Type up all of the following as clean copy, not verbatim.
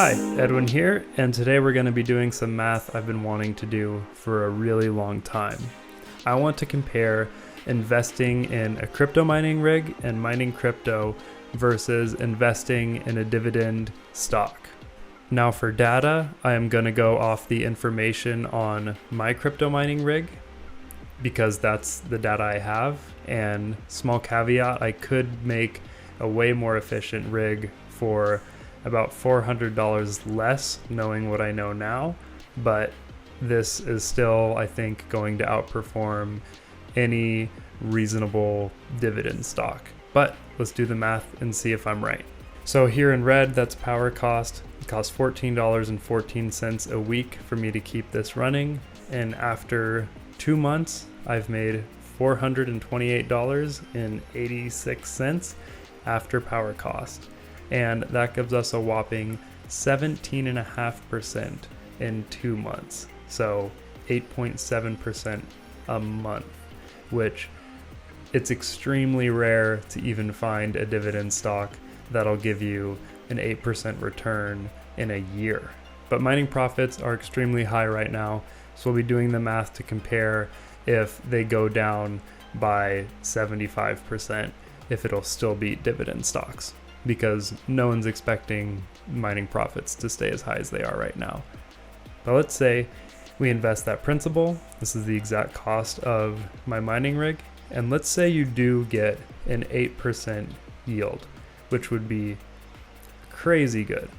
Hi, Edwin here, and today we're going to be doing some math I've been wanting to do for a really long time. I want to compare investing in a crypto mining rig and mining crypto versus investing in a dividend stock. Now for data, I am going to go off the information on my crypto mining rig because that's the data I have, and small caveat, I could make a way more efficient rig for about $400 less knowing what I know now, but this is still, I think, going to outperform any reasonable dividend stock. But let's do the math and see if I'm right. So here in red, that's power cost. It costs $14.14 a week for me to keep this running, and after 2 months, I've made $428.86 after power cost. And that gives us a whopping 17.5% in 2 months. So 8.7% a month, which it's extremely rare to even find a dividend stock that'll give you an 8% return in a year. But mining profits are extremely high right now. So we'll be doing the math to compare if they go down by 75%, if it'll still beat dividend stocks, because no one's expecting mining profits to stay as high as they are right now. But let's say we invest that principal. This is the exact cost of my mining rig. And let's say you do get an 8% yield, which would be crazy good.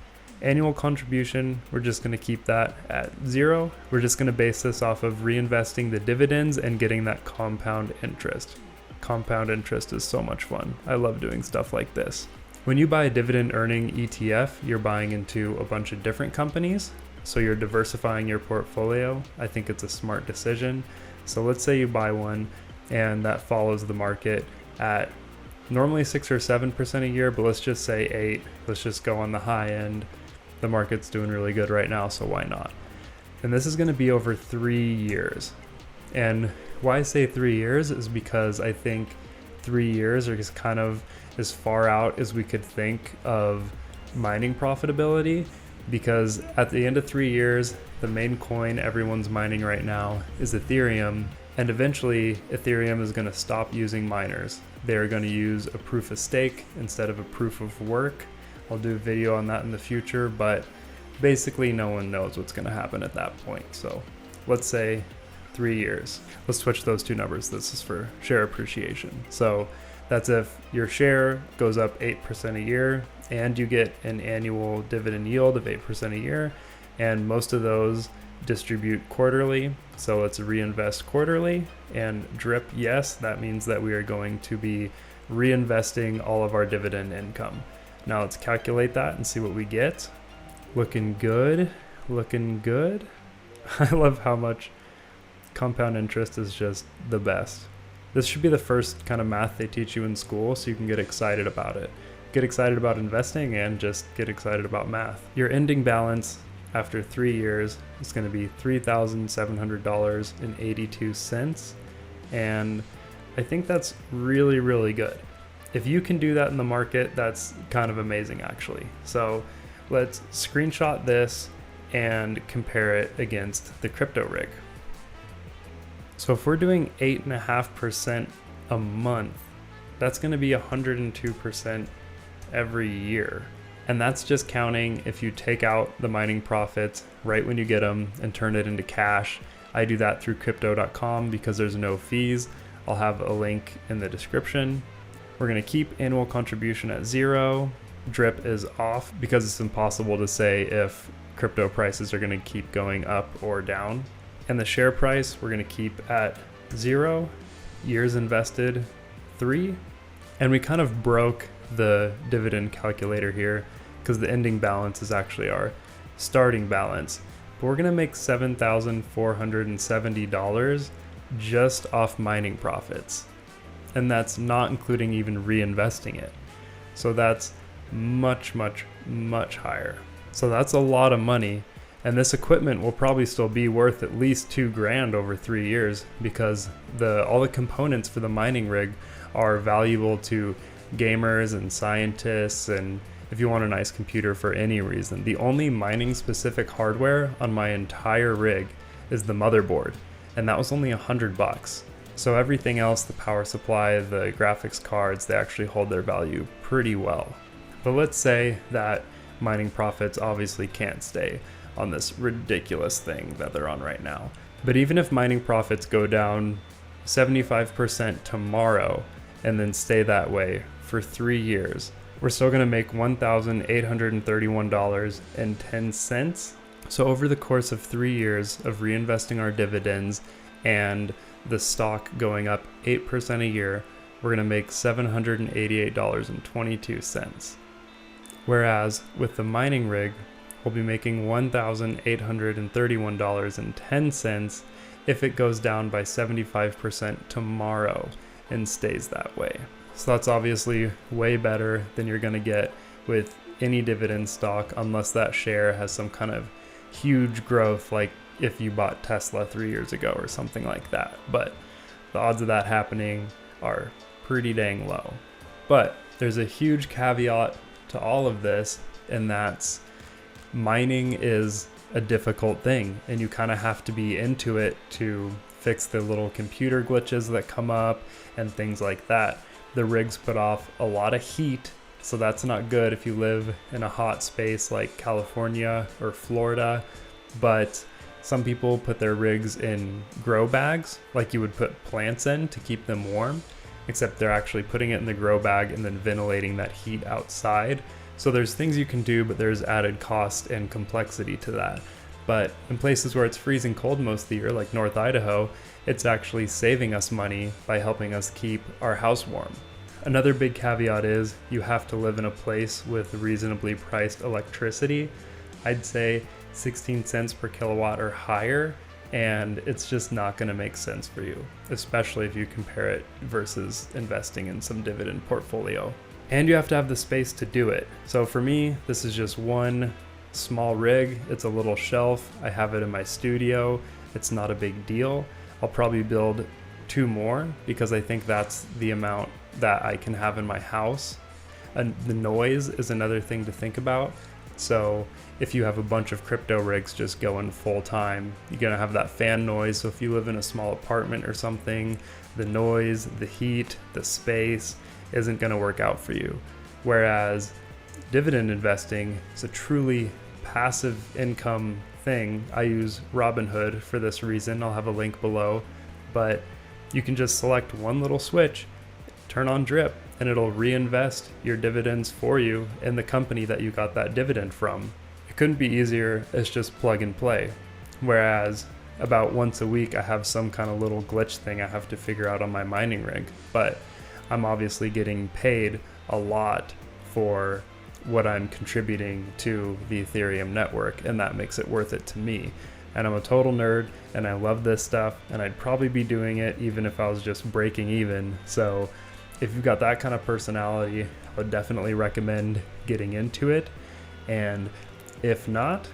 Annual contribution, we're just going to keep that at 0. We're just going to base this off of reinvesting the dividends and getting that compound interest. Compound interest is so much fun. I love doing stuff like this. When you buy a dividend earning ETF, you're buying into a bunch of different companies, so you're diversifying your portfolio. I think it's a smart decision. So let's say you buy one and that follows the market at normally 6 or 7% a year, but let's just say 8. Let's just go on the high end. The market's doing really good right now, so why not? And this is going to be over 3 years. And why I say 3 years is because I think 3 years are just kind of as far out as we could think of mining profitability, because at the end of 3 years, the main coin everyone's mining right now is Ethereum, and eventually Ethereum is going to stop using miners. They're going to use a proof of stake instead of a proof of work. I'll do a video on that in the future, but basically no one knows what's going to happen at that point. So let's say 3 years. Let's switch those two numbers. This is for share appreciation. So that's if your share goes up 8% a year and you get an annual dividend yield of 8% a year, and most of those distribute quarterly. So let's reinvest quarterly and drip yes. That means that we are going to be reinvesting all of our dividend income. Now let's calculate that and see what we get. Looking good, looking good. I love how much compound interest is just the best. This should be the first kind of math they teach you in school, so you can get excited about it. Get excited about investing and just get excited about math. Your ending balance after 3 years is going to be $3,700.82. And I think that's really, really good. If you can do that in the market, that's kind of amazing actually. So let's screenshot this and compare it against the crypto rig. So if we're doing 8.5% a month, that's going to be 102% every year. And that's just counting if you take out the mining profits right when you get them and turn it into cash. I do that through crypto.com because there's no fees. I'll have a link in the description. We're going to keep annual contribution at 0. Drip is off because it's impossible to say if crypto prices are going to keep going up or down. And the share price we're going to keep at 0. Years invested 3. And we kind of broke the dividend calculator here because the ending balance is actually our starting balance. But we're going to make $7,470 just off mining profits. And that's not including even reinvesting it. So that's much, much, much higher. So that's a lot of money. And this equipment will probably still be worth at least $2,000 over 3 years because all the components for the mining rig are valuable to gamers and scientists and if you want a nice computer for any reason. The only mining specific hardware on my entire rig is the motherboard, and that was only $100. So everything else, the power supply, the graphics cards, they actually hold their value pretty well. But let's say that mining profits obviously can't stay on this ridiculous thing that they're on right now. But even if mining profits go down 75% tomorrow and then stay that way for 3 years, we're still going to make $1,831.10. So over the course of 3 years of reinvesting our dividends and the stock going up 8% a year, we're going to make $788.22. Whereas with the mining rig, we'll be making $1,831.10 if it goes down by 75% tomorrow and stays that way. So that's obviously way better than you're going to get with any dividend stock, unless that share has some kind of huge growth, like if you bought Tesla 3 years ago or something like that. But the odds of that happening are pretty dang low. But there's a huge caveat to all of this, and that's mining is a difficult thing, and you kind of have to be into it to fix the little computer glitches that come up and things like that. The rigs put off a lot of heat, so that's not good if you live in a hot space like California or Florida. But some people put their rigs in grow bags, like you would put plants in to keep them warm, except they're actually putting it in the grow bag and then ventilating that heat outside. So there's things you can do, but there's added cost and complexity to that. But in places where it's freezing cold most of the year, like North Idaho, it's actually saving us money by helping us keep our house warm. Another big caveat is you have to live in a place with reasonably priced electricity. I'd say 16 cents per kilowatt or higher, and it's just not going to make sense for you, especially if you compare it versus investing in some dividend portfolio. And you have to have the space to do it. So for me, this is just one small rig. It's a little shelf. I have it in my studio. It's not a big deal. I'll probably build 2 more because I think that's the amount that I can have in my house. And the noise is another thing to think about. So if you have a bunch of crypto rigs just going full time, you're gonna have that fan noise. So if you live in a small apartment or something, the noise, the heat, the space isn't gonna work out for you. Whereas dividend investing is a truly passive income thing. I use Robinhood for this reason. I'll have a link below, but you can just select one little switch, turn on drip, and it'll reinvest your dividends for you in the company that you got that dividend from. It couldn't be easier. It's just plug and play. Whereas about once a week, I have some kind of little glitch thing I have to figure out on my mining rig, but I'm obviously getting paid a lot for what I'm contributing to the Ethereum network, and that makes it worth it to me. And I'm a total nerd, and I love this stuff, and I'd probably be doing it even if I was just breaking even. So if you've got that kind of personality, I would definitely recommend getting into it. And if not,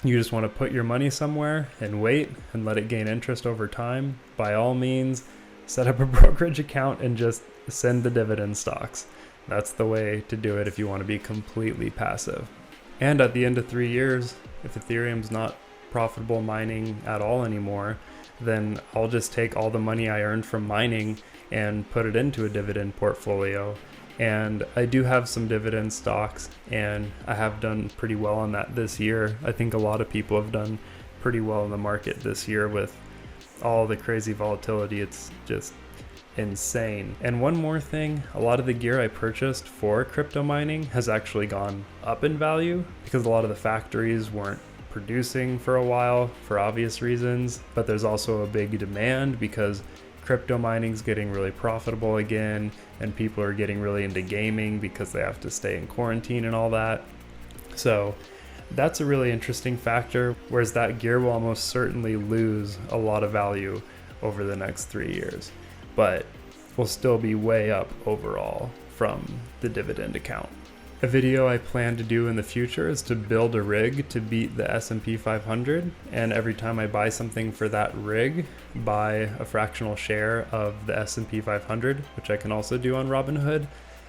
you just want to put your money somewhere and wait and let it gain interest over time, by all means, set up a brokerage account and just send the dividend stocks. That's the way to do it if you want to be completely passive. And at the end of 3 years, if Ethereum's not profitable mining at all anymore, then I'll just take all the money I earned from mining and put it into a dividend portfolio. And I do have some dividend stocks, and I have done pretty well on that this year. I think a lot of people have done pretty well in the market this year with all the crazy volatility. It's just insane. And one more thing, a lot of the gear I purchased for crypto mining has actually gone up in value because a lot of the factories weren't producing for a while for obvious reasons, but there's also a big demand because crypto mining's getting really profitable again, and people are getting really into gaming because they have to stay in quarantine and all that. So that's a really interesting factor, whereas that gear will almost certainly lose a lot of value over the next 3 years, but will still be way up overall from the dividend account. A video I plan to do in the future is to build a rig to beat the S&P 500, and every time I buy something for that rig, buy a fractional share of the S&P 500, which I can also do on Robinhood,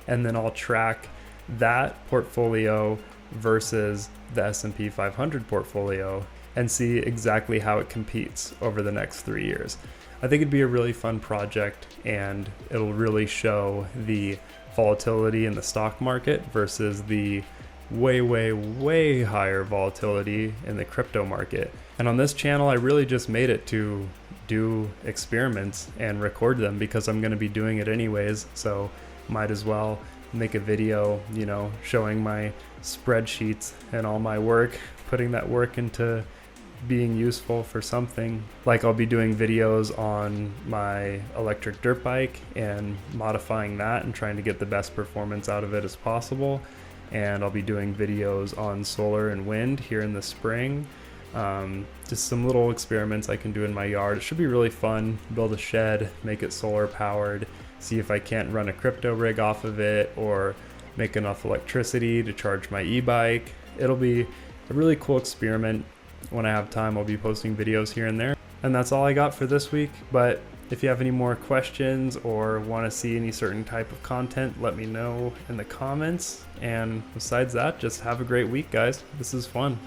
and then I'll track that portfolio versus the S&P 500 portfolio and see exactly how it competes over the next 3 years. I think it'd be a really fun project, and it'll really show the volatility in the stock market versus the way higher volatility in the crypto market. And on this channel, I really just made it to do experiments and record them because I'm going to be doing it anyways, so might as well make a video, showing my spreadsheets and all my work, putting that work into being useful for something. Like I'll be doing videos on my electric dirt bike and modifying that and trying to get the best performance out of it as possible. And I'll be doing videos on solar and wind here in the spring. Just some little experiments I can do in my yard. It should be really fun. Build a shed, make it solar powered, see if I can't run a crypto rig off of it or make enough electricity to charge my e-bike. It'll be a really cool experiment. When I have time, I'll be posting videos here and there. And that's all I got for this week. But if you have any more questions or want to see any certain type of content, let me know in the comments. And besides that, just have a great week, guys. This is fun.